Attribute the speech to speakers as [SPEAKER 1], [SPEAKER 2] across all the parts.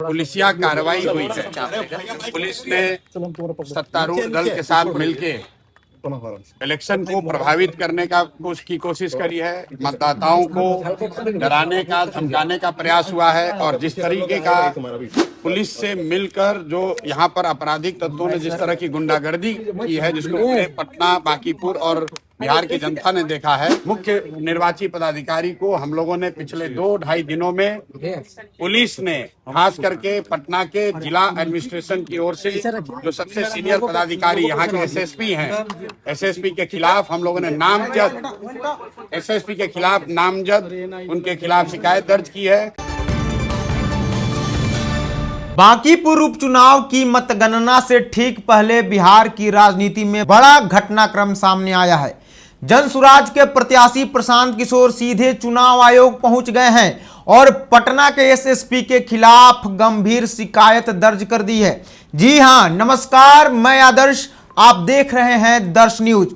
[SPEAKER 1] पुलिसिया कार्रवाई हुई है। पुलिस ने सत्तारूढ़ दल के साथ मिलके इलेक्शन को प्रभावित करने की कोशिश करी है। मतदाताओं को डराने का, धमकाने का प्रयास हुआ है और जिस तरीके का पुलिस से मिलकर जो यहाँ पर आपराधिक तत्वों ने जिस तरह की गुंडागर्दी की है, जिसको पूरे पटना, बांकीपुर और बिहार की जनता ने देखा है। मुख्य निर्वाची पदाधिकारी को हम लोगों ने पिछले 2-2.5 दिनों में पुलिस ने खास करके पटना के जिला एडमिनिस्ट्रेशन की ओर से जो सबसे सीनियर पदाधिकारी यहाँ के एसएसपी हैं, एसएसपी के खिलाफ हम लोगों ने एसएसपी के खिलाफ नामजद उनके खिलाफ शिकायत दर्ज की है।
[SPEAKER 2] बांकीपुर उपचुनाव की मतगणना से ठीक पहले बिहार की राजनीति में बड़ा घटनाक्रम सामने आया है। जनसुराज के प्रत्याशी प्रशांत किशोर सीधे चुनाव आयोग पहुंच गए हैं और पटना के एसएसपी के खिलाफ गंभीर शिकायत दर्ज कर दी है। जी हां, नमस्कार, मैं आदर्श, आप देख रहे हैं दर्श न्यूज।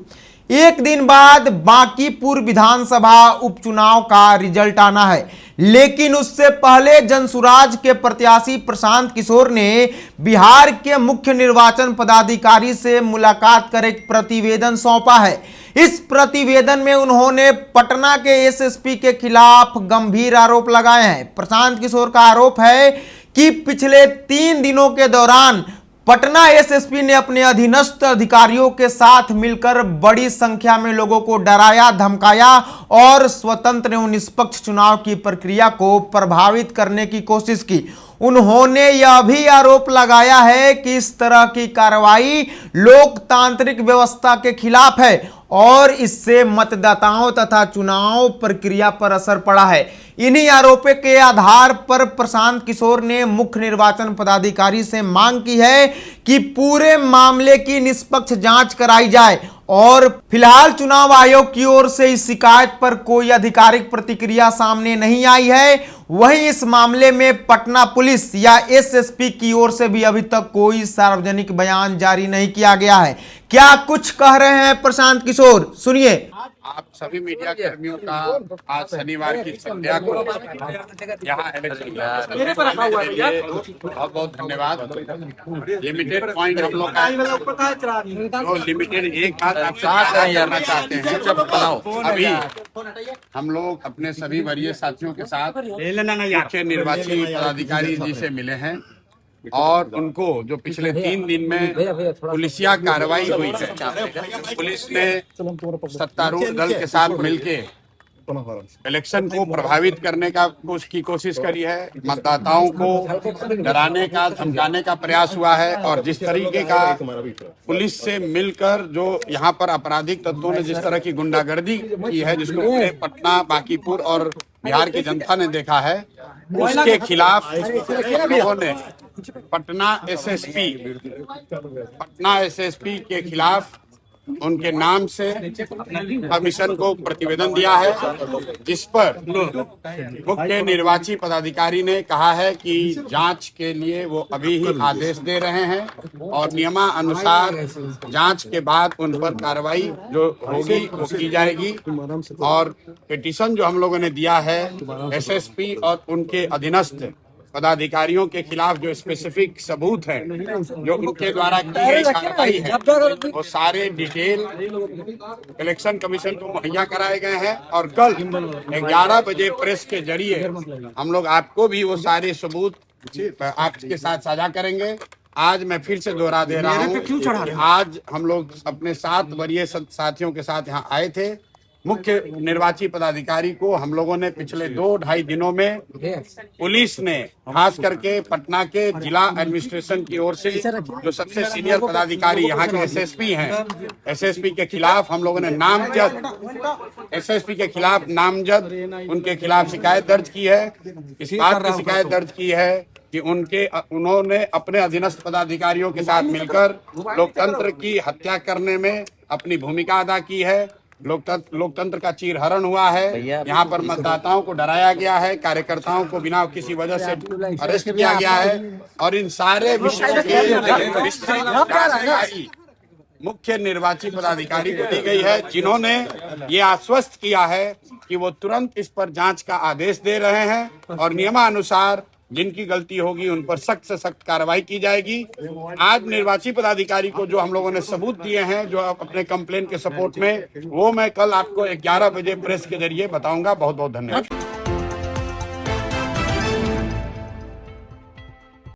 [SPEAKER 2] एक दिन बाद बांकीपुर विधानसभा उपचुनाव का रिजल्ट आना है, लेकिन उससे पहले जनसुराज के प्रत्याशी प्रशांत किशोर ने बिहार के मुख्य निर्वाचन पदाधिकारी से मुलाकात कर एक प्रतिवेदन सौंपा है। इस प्रतिवेदन में उन्होंने पटना के एसएसपी के खिलाफ गंभीर आरोप लगाए हैं। प्रशांत किशोर का आरोप है कि पिछले 3 दिनों के दौरान पटना एसएसपी ने अपने अधीनस्थ अधिकारियों के साथ मिलकर बड़ी संख्या में लोगों को डराया, धमकाया और स्वतंत्र एवं निष्पक्ष चुनाव की प्रक्रिया को प्रभावित करने की कोशिश की। उन्होंने यह भी आरोप लगाया है कि इस तरह की कार्रवाई लोकतांत्रिक व्यवस्था के खिलाफ है और इससे मतदाताओं तथा चुनाव प्रक्रिया पर असर पड़ा है। इन्हीं आरोपों के आधार पर प्रशांत किशोर ने मुख्य निर्वाचन पदाधिकारी से मांग की है कि पूरे मामले की निष्पक्ष जांच कराई जाए और फिलहाल चुनाव आयोग की ओर से इस शिकायत पर कोई आधिकारिक प्रतिक्रिया सामने नहीं आई है। वहीं इस मामले में पटना पुलिस या एसएसपी की ओर से भी अभी तक कोई सार्वजनिक बयान जारी नहीं किया गया है। क्या कुछ कह रहे हैं प्रशांत किशोर, सुनिए।
[SPEAKER 1] आप सभी मीडिया कर्मियों का आज शनिवार की संध्या को यहाँ इलेक्शन बहुत बहुत धन्यवाद। लिमिटेड पॉइंट हम लोग का लिमिटेड एक बात आप करना चाहते हैं। अभी हम लोग अपने सभी वरीय साथियों के साथ मुख्य निर्वाची पदाधिकारी जी से मिले हैं और उनको जो पिछले 3 दिन में पुलिसिया कार्रवाई हुई है, पुलिस ने सत्तारूढ़ दल के साथ मिलके इलेक्शन को प्रभावित करने की कोशिश करी है। मतदाताओं को डराने का, धमकाने का प्रयास हुआ है और जिस तरीके का पुलिस से मिलकर जो यहाँ पर आपराधिक तत्वों ने जिस तरह की गुंडागर्दी की है, जिसको पूरे पटना, बांकीपुर और बिहार की जनता ने देखा है, उसके खिलाफ लोगों ने पटना एसएसपी के खिलाफ उनके नाम से कमीशन को प्रतिवेदन दिया है, जिस पर मुख्य निर्वाची पदाधिकारी ने कहा है कि जांच के लिए वो अभी ही आदेश दे रहे हैं और नियमानुसार जांच के बाद उन पर कार्रवाई जो होगी वो की जाएगी। और पिटीशन जो हम लोगों ने दिया है एसएसपी और उनके अधीनस्थ पदाधिकारियों के खिलाफ जो स्पेसिफिक सबूत हैं, जो उनके द्वारा की गई कार्रवाई है, वो सारे डिटेल इलेक्शन कमीशन को मुहैया कराए गए हैं और कल 11 बजे प्रेस के जरिए हम लोग आपको भी वो सारे सबूत आपके साथ साझा करेंगे। आज मैं फिर से दोहरा दे रहा हूँ, आज हम लोग अपने 7 वरीय साथियों के साथ यहाँ आए थे। मुख्य निर्वाची पदाधिकारी को हम लोगों ने पिछले 2-2.5 दिनों में पुलिस ने खास करके पटना के जिला एडमिनिस्ट्रेशन की ओर से जो सबसे सीनियर पदाधिकारी यहाँ के एसएसपी हैं, एसएसपी के खिलाफ हम लोगों ने एसएसपी के खिलाफ नामजद उनके खिलाफ शिकायत दर्ज की है। इस बात की शिकायत दर्ज की है कि उन्होंने अपने अधीनस्थ पदाधिकारियों के साथ मिलकर लोकतंत्र की हत्या करने में अपनी भूमिका अदा की है। लोकतंत्र का चीरहरण हुआ है। यहाँ पर मतदाताओं को डराया गया है, कार्यकर्ताओं को बिना किसी वजह से अरेस्ट किया गया है और इन सारे विषयों की मुख्य निर्वाची पदाधिकारी को दी गई है, जिन्होंने ये आश्वस्त किया है कि वो तुरंत इस पर जांच का आदेश दे रहे हैं और नियमानुसार जिनकी गलती होगी उन पर सख्त से सख्त कार्रवाई की जाएगी। आज निर्वाची पदाधिकारी को जो हम लोगों ने सबूत दिए हैं जो अपने कंप्लेन के सपोर्ट में, वो मैं कल आपको 11 बजे प्रेस के जरिए बताऊंगा। बहुत बहुत धन्यवाद।